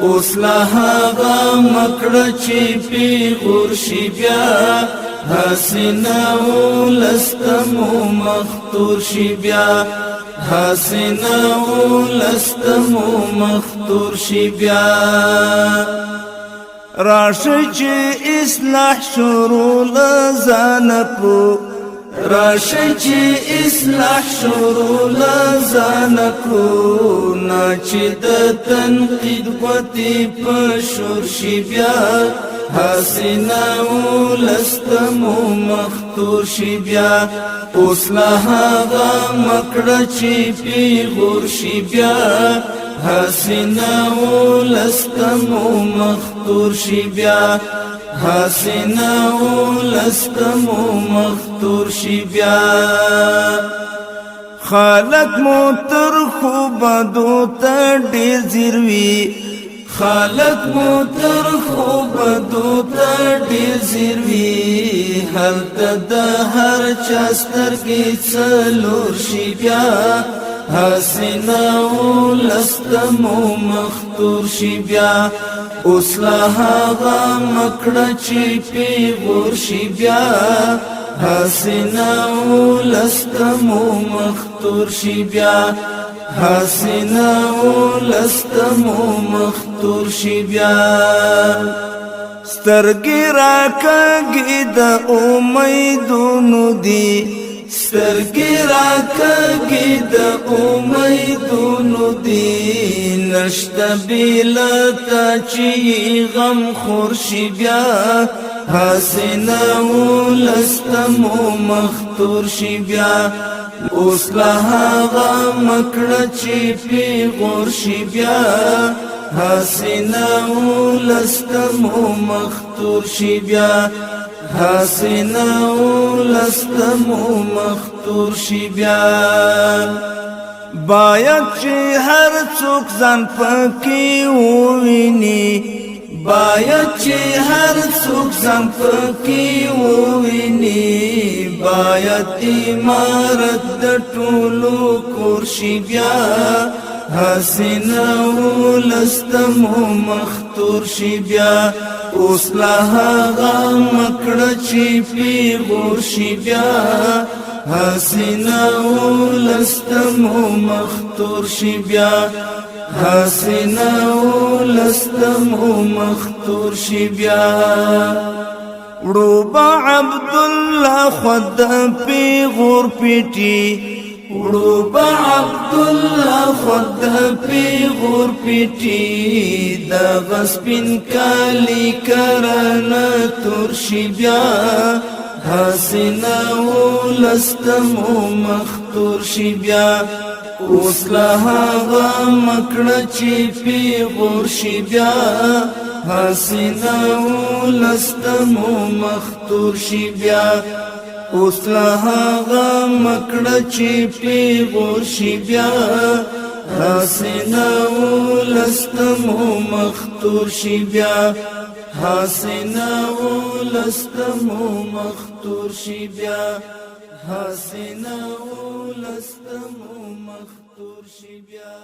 اوس لا هغه مکړه چې پیغور شي بیا حسینه ولستمو مختور شي بیا حسینه ولستمو مختور شي بیا راشي چې اصلاح شروع لزان کو راشي چې اصلاح شروع لزان کو نا چې د تنقید غوتی پشور شي بیا حسینه ولستمو مختور شي بیا اوس لا هغه مکړه چې پیغور شي بیا حسینه ولستمو مختور شي بیا حسینه ولستمو مختور شي بیا خلق مو تر خوبدو ته ډېر ځیر وي خلق مو تر خوبدو ته ډېر ځیر وي هلته د هر چا سترګې څلور شي بیا حسینه ولستمو مختور شي بیا اوس لا هغه مکړه چې پیغور شي بیا حسینه ولستمو مختور شي بیا حسینه ولستمو مختور شي بیا سترګې راکاږي د امیدونو دي سترګې راکاږي د امیدونو دي نشته بېلته چې غم خور شي بیا حسینه ولستمو مختور شي بیا اوس لا هغه مکړه چې پیغور شي بیا حسینه ولستمو مختور شي بیا حسینه ولستمو مختور شي بیا باید چې هر څوک ځان پکې وویني باید چې هر څوک ځان پکې وویني باید امارت د ټولو کور شي بیا حسینه ولستمو مختور شي بیا اوس لا هغه مکړه چې پیغور شي بیا حسینه ولستمو مختور شي بیا حسینه ولستمو مختور شي بیا وړوبه عبدالله خود پیغور پیټي وړوبه عبدالله خود پیغور پیټي د غسپین کالی کرنه تور شي بیا حسینه ولستمو مختور شي بیا اوس لا هغه مکړه چې پیغور شي بیا حسینه ولستمو مختور شي بیا اوس لا هغه مکړه چې پیغور شي بیا حسینه ولستمو مختور شي بیا حسینه ولستمو مختور شي بیا حسینه ولستمو مختور شي بیا